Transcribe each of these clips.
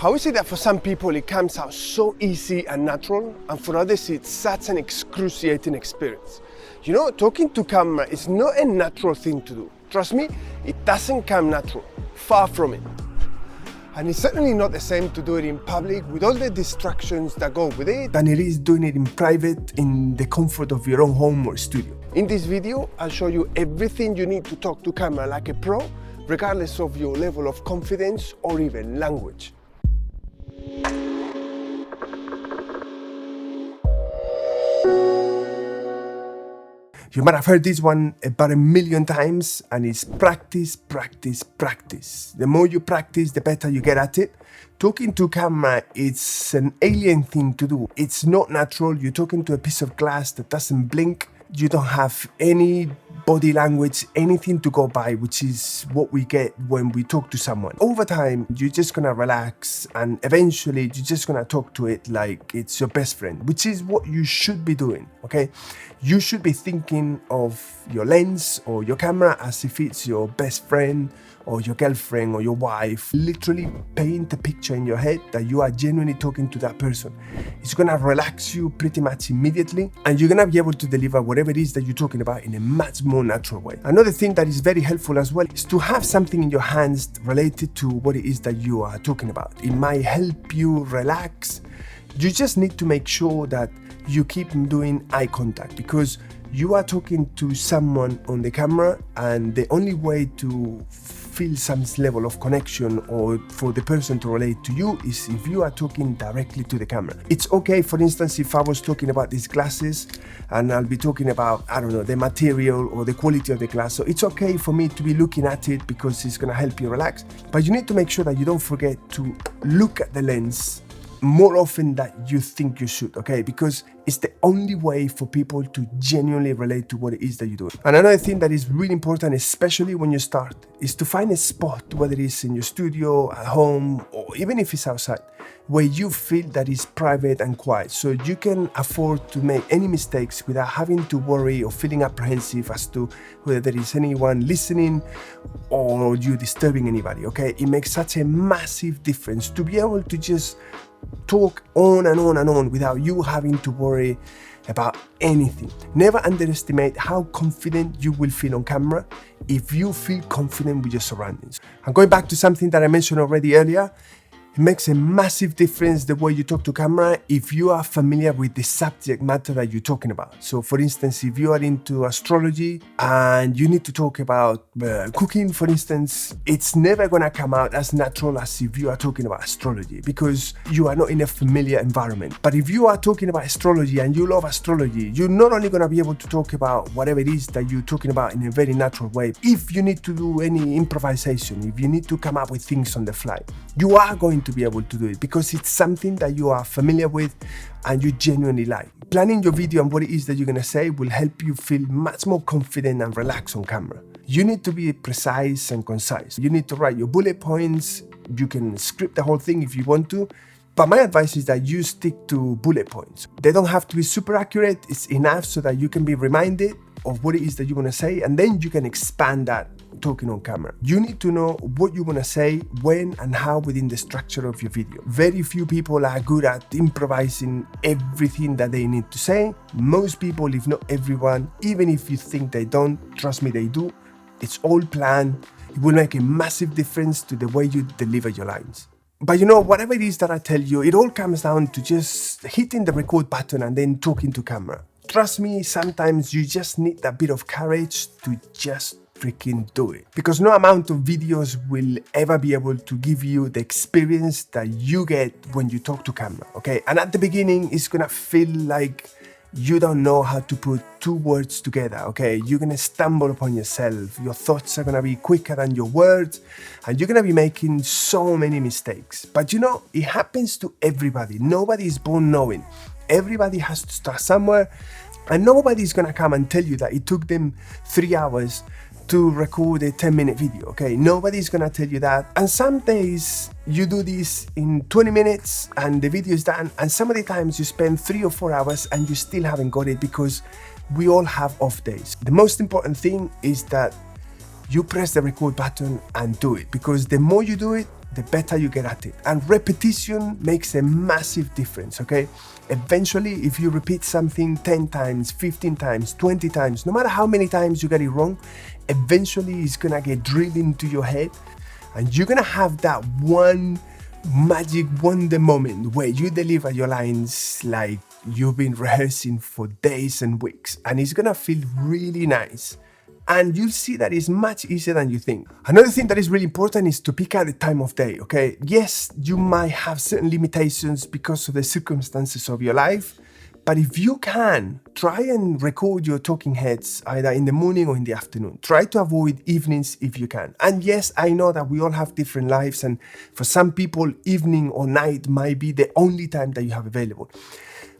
How is it that for some people it comes out so easy and natural, and for others it's such an excruciating experience? You know, talking to camera is not a natural thing to do. Trust me, it doesn't come natural, far from it. And it's certainly not the same to do it in public with all the distractions that go with it than it is doing it in private in the comfort of your own home or studio. In this video, I'll show you everything you need to talk to camera like a pro, regardless of your level of confidence or even language. You might have heard this one about 1,000,000 times, and it's practice, practice, practice. The more you practice, the better you get at it. Talking to camera, it's an alien thing to do. It's not natural. You're talking to a piece of glass that doesn't blink. You don't have any body language, anything to go by, which is what we get when we talk to someone. Over time, you're just gonna relax, and eventually you're just gonna talk to it like it's your best friend, which is what you should be doing, okay? You should be thinking of your lens or your camera as if it's your best friend or your girlfriend or your wife. Literally paint a picture in your head that you are genuinely talking to that person. It's gonna relax you pretty much immediately, and you're gonna be able to deliver whatever it is that you're talking about in a much more natural way. Another thing that is very helpful as well is to have something in your hands related to what it is that you are talking about. It might help you relax. You just need to make sure that you keep doing eye contact, because you are talking to someone on the camera, and the only way to feel some level of connection or for the person to relate to you is if you are talking directly to the camera. It's okay, for instance, if I was talking about these glasses and I'll be talking about, I don't know, the material or the quality of the glass. So it's okay for me to be looking at it because it's gonna help you relax. But you need to make sure that you don't forget to look at the lens more often than you think you should, okay? Because it's the only way for people to genuinely relate to what it is that you're doing. And another thing that is really important, especially when you start, is to find a spot, whether it's in your studio, at home, or even if it's outside, where you feel that is private and quiet, so you can afford to make any mistakes without having to worry or feeling apprehensive as to whether there is anyone listening or you disturbing anybody, okay? It makes such a massive difference to be able to just talk on and on and on without you having to worry about anything. Never underestimate how confident you will feel on camera if you feel confident with your surroundings. And going back to something that I mentioned already earlier, it makes a massive difference the way you talk to camera if you are familiar with the subject matter that you're talking about. So for instance, if you are into astrology and you need to talk about cooking, for instance, it's never gonna come out as natural as if you are talking about astrology, because you are not in a familiar environment. But if you are talking about astrology and you love astrology, you're not only gonna be able to talk about whatever it is that you're talking about in a very natural way. If you need to do any improvisation, if you need to come up with things on the fly, you are going to be able to do it because it's something that you are familiar with and you genuinely like. Planning your video and what it is that you're gonna say will help you feel much more confident and relaxed on camera. You need to be precise and concise. You need to write your bullet points. You can script the whole thing if you want to, but my advice is that you stick to bullet points. They don't have to be super accurate. It's enough so that you can be reminded of what it is that you want to say, and then you can expand that talking on camera. You need to know what you want to say, when and how within the structure of your video. Very few people are good at improvising everything that they need to say. Most people, if not everyone, even if you think they don't, trust me, they do. It's all planned. It will make a massive difference to the way you deliver your lines. But you know, whatever it is that I tell you, it all comes down to just hitting the record button and then talking to camera. Trust me, sometimes you just need that bit of courage to just freaking do it. Because no amount of videos will ever be able to give you the experience that you get when you talk to camera, okay? And at the beginning, it's gonna feel like you don't know how to put two words together, okay? You're gonna stumble upon yourself. Your thoughts are gonna be quicker than your words, and you're gonna be making so many mistakes. But you know, it happens to everybody. Nobody is born knowing. Everybody has to start somewhere, and nobody's gonna come and tell you that it took them 3 hours to record a 10-minute video, okay? Nobody's gonna tell you that. And some days you do this in 20 minutes and the video is done, and some of the times you spend 3 or 4 hours and you still haven't got it, because we all have off days. The most important thing is that you press the record button and do it, because the more you do it, the better you get at it. And repetition makes a massive difference, okay? Eventually, if you repeat something 10 times, 15 times, 20 times, no matter how many times you get it wrong, eventually it's gonna get drilled into your head, and you're gonna have that one magic wonder moment where you deliver your lines like you've been rehearsing for days and weeks, and it's gonna feel really nice. And you'll see that it's much easier than you think. Another thing that is really important is to pick out the time of day, okay? Yes, you might have certain limitations because of the circumstances of your life, but if you can, try and record your talking heads either in the morning or in the afternoon. Try to avoid evenings if you can. And yes, I know that we all have different lives, and for some people, evening or night might be the only time that you have available.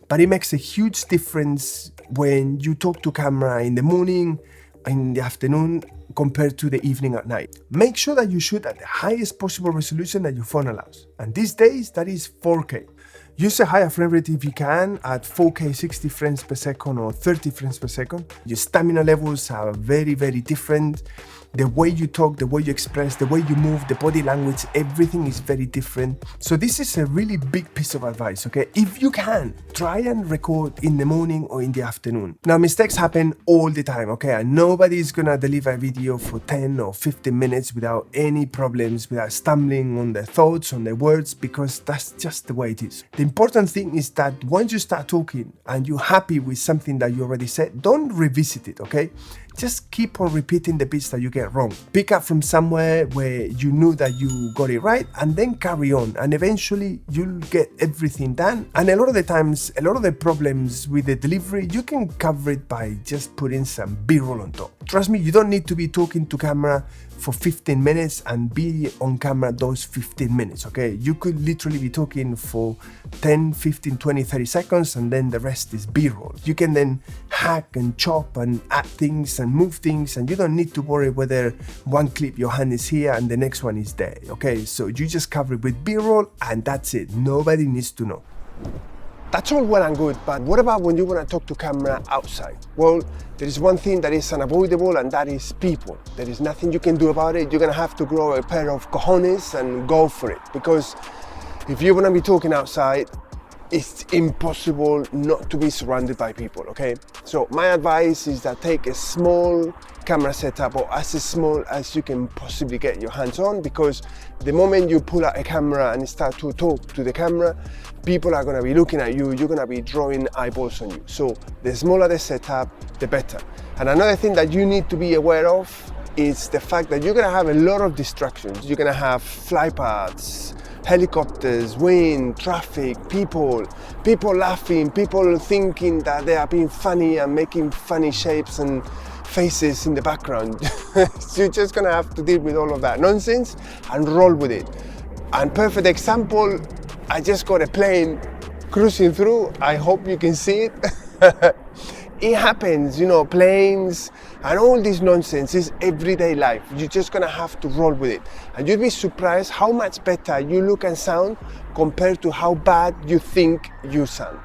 But it makes a huge difference when you talk to camera in the morning, in the afternoon, compared to the evening at night. Make sure that you shoot at the highest possible resolution that your phone allows. And these days, that is 4K. Use a higher frame rate if you can, at 4K 60 frames per second or 30 frames per second. Your stamina levels are very, very different. The way you talk, the way you express, the way you move, the body language, everything is very different. So this is a really big piece of advice, okay? If you can, try and record in the morning or in the afternoon. Now, mistakes happen all the time, okay? And nobody's gonna deliver a video for 10 or 15 minutes without any problems, without stumbling on their thoughts, on their words, because that's just the way it is. The important thing is that once you start talking and you're happy with something that you already said, don't revisit it, okay? Just keep on repeating the bits that you get wrong. Pick up from somewhere where you knew that you got it right, and then carry on, and eventually you'll get everything done. And a lot of the times, a lot of the problems with the delivery, you can cover it by just putting some B-roll on top. Trust me, you don't need to be talking to camera for 15 minutes and be on camera those 15 minutes, okay? You could literally be talking for 10, 15, 20, 30 seconds, and then the rest is B-roll. You can then hack and chop and add things and move things, and you don't need to worry whether one clip your hand is here and the next one is there, okay? So you just cover it with B-roll and that's it. Nobody needs to know. That's all well and good, but what about when you want to talk to camera outside? Well, there is one thing that is unavoidable, and that is people. There is nothing you can do about it. You're going to have to grow a pair of cojones and go for it, because if you want to be talking outside, it's impossible not to be surrounded by people, okay? So my advice is that take a small camera setup, or as small as you can possibly get your hands on, because the moment you pull out a camera and start to talk to the camera, people are going to be looking at you, you're going to be drawing eyeballs on you. So the smaller the setup, the better. And another thing that you need to be aware of is the fact that you're going to have a lot of distractions. You're going to have fly paths, helicopters, wind, traffic, people laughing, people thinking that they are being funny and making funny shapes and faces in the background. So you're just gonna have to deal with all of that nonsense and roll with it. And perfect example, I just got a plane cruising through. I hope you can see it. It happens, you know, planes and all this nonsense is everyday life. You're just gonna have to roll with it. And you'd be surprised how much better you look and sound compared to how bad you think you sound.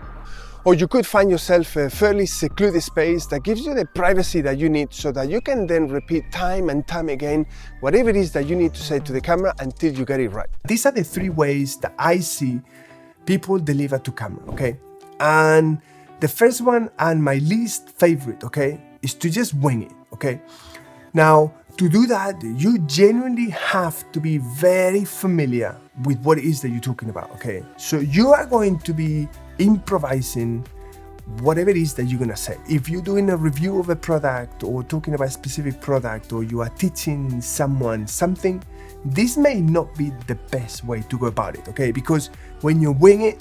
Or you could find yourself a fairly secluded space that gives you the privacy that you need, so that you can then repeat time and time again whatever it is that you need to say to the camera until you get it right. These are the three ways that I see people deliver to camera, okay? And the first one, and my least favorite, okay, is to just wing it, okay? Now, to do that, you genuinely have to be very familiar with what it is that you're talking about, okay? So you are going to be improvising whatever it is that you're gonna say. If you're doing a review of a product or talking about a specific product, or you are teaching someone something, this may not be the best way to go about it, okay? Because when you wing it,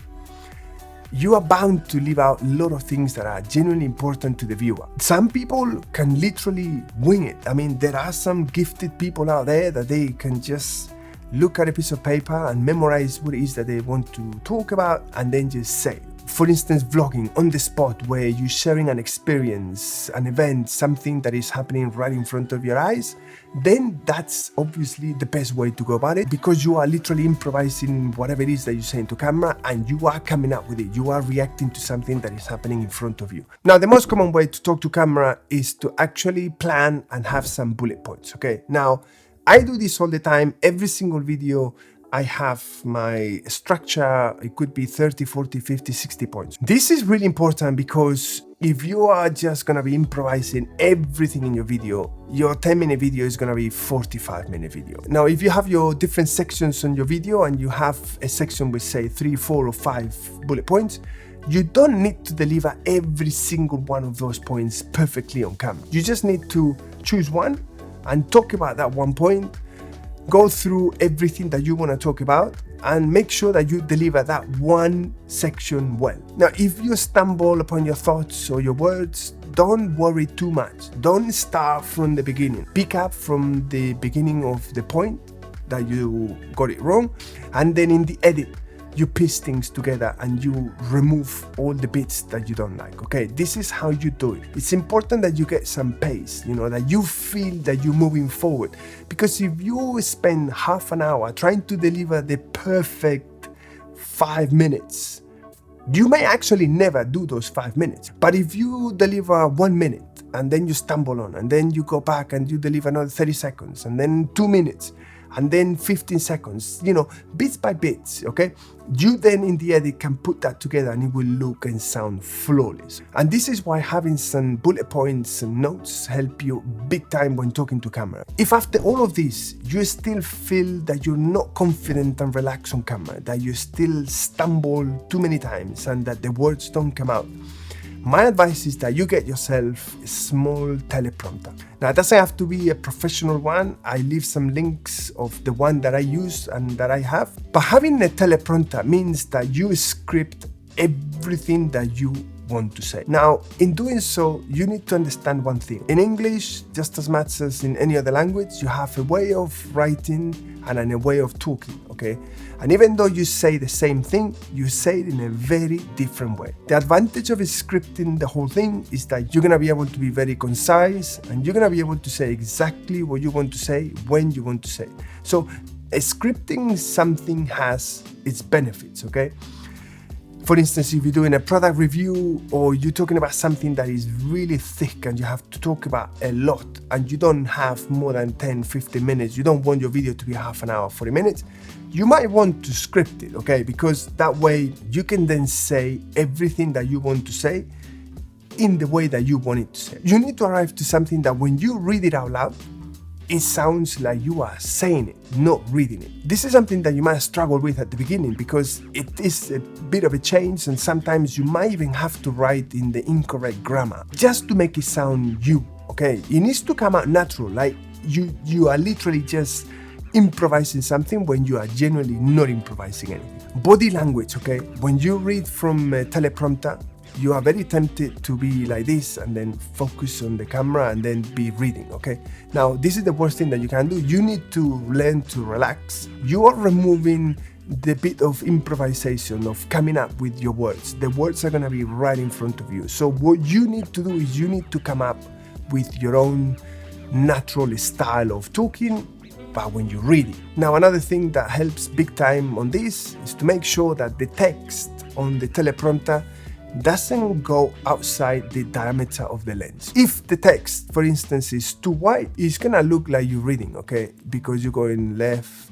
you are bound to leave out a lot of things that are genuinely important to the viewer. Some people can literally wing it. I mean, there are some gifted people out there that they can just look at a piece of paper and memorize what it is that they want to talk about and then just say. For instance, vlogging on the spot, where you're sharing an experience, an event, something that is happening right in front of your eyes, then that's obviously the best way to go about it, because you are literally improvising whatever it is that you're saying to camera, and you are coming up with it. You are reacting to something that is happening in front of you. Now, the most common way to talk to camera is to actually plan and have some bullet points, okay? Now, I do this all the time. Every single video I have my structure, it could be 30, 40, 50, 60 points. This is really important because if you are just gonna be improvising everything in your video, your 10-minute video is gonna be 45-minute video. Now, if you have your different sections on your video and you have a section with say 3, 4 or 5 bullet points, you don't need to deliver every single one of those points perfectly on camera. You just need to choose one and talk about that one point, go through everything that you want to talk about, and make sure that you deliver that one section well. Now, if you stumble upon your thoughts or your words, don't worry too much. Don't start from the beginning. Pick up from the beginning of the point that you got it wrong, and then in the edit, you piece things together and you remove all the bits that you don't like, okay? This is how you do it. It's important that you get some pace, you know, that you feel that you're moving forward. Because if you spend half an hour trying to deliver the perfect 5 minutes, you may actually never do those 5 minutes. But if you deliver 1 minute and then you stumble on, and then you go back and you deliver another 30 seconds, and then 2 minutes, and then 15 seconds, you know, bits by bits, okay? You then in the edit can put that together and it will look and sound flawless. And this is why having some bullet points and notes help you big time when talking to camera. If after all of this, you still feel that you're not confident and relaxed on camera, that you still stumble too many times and that the words don't come out, my advice is that you get yourself a small teleprompter. Now, it doesn't have to be a professional one. I leave some links of the one that I use and that I have. But having a teleprompter means that you script everything that you want to say. Now, in doing so, you need to understand one thing. In English, just as much as in any other language, you have a way of writing and a way of talking, okay? And even though you say the same thing, you say it in a very different way. The advantage of scripting the whole thing is that you're gonna be able to be very concise and you're gonna be able to say exactly what you want to say when you want to say. So scripting something has its benefits, okay? For instance, if you're doing a product review or you're talking about something that is really thick and you have to talk about a lot and you don't have more than 10, 15 minutes, you don't want your video to be half an hour, 40 minutes, you might want to script it, okay? Because that way you can then say everything that you want to say in the way that you want it to say. You need to arrive to something that when you read it out loud, it sounds like you are saying it, not reading it. This is something that you might struggle with at the beginning because it is a bit of a change and sometimes you might even have to write in the incorrect grammar just to make it sound you, okay? It needs to come out natural, like you are literally just improvising something when you are genuinely not improvising anything. Body language, okay? When you read from a teleprompter, you are very tempted to be like this and then focus on the camera and then be reading, okay? Now, this is the worst thing that you can do. You need to learn to relax. You are removing the bit of improvisation, of coming up with your words. The words are gonna be right in front of you. So what you need to do is you need to come up with your own natural style of talking, but when you read it. Now, another thing that helps big time on this is to make sure that the text on the teleprompter doesn't go outside the diameter of the lens. If the text, for instance, is too wide, it's gonna look like you're reading, okay? Because you're going left,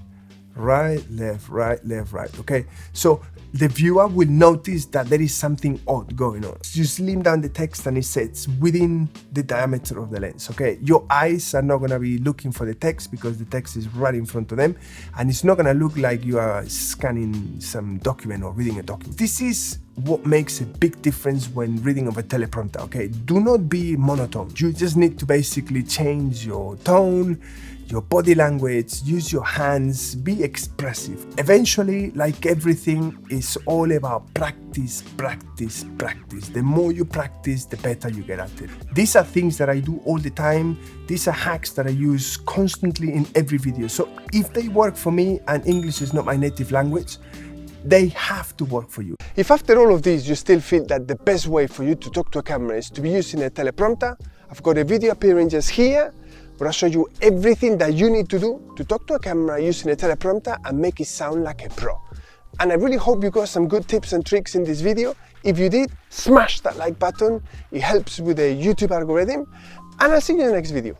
right, left, right, left, right, okay? So the viewer will notice that there is something odd going on. You slim down the text and it sits within the diameter of the lens, okay? Your eyes are not gonna be looking for the text because the text is right in front of them, and it's not gonna look like you are scanning some document or reading a document. This is what makes a big difference when reading of a teleprompter, okay? Do not be monotone. You just need to basically change your tone, your body language, use your hands, be expressive. Eventually, like everything, it's all about practice, practice, practice. The more you practice, the better you get at it. These are things that I do all the time. These are hacks that I use constantly in every video. So if they work for me, and English is not my native language, they have to work for you. If after all of this you still feel that the best way for you to talk to a camera is to be using a teleprompter, I've got a video appearing just here where I show you everything that you need to do to talk to a camera using a teleprompter and make it sound like a pro. And I really hope you got some good tips and tricks in this video. If you did, smash that like button. It helps with the YouTube algorithm. And I'll see you in the next video.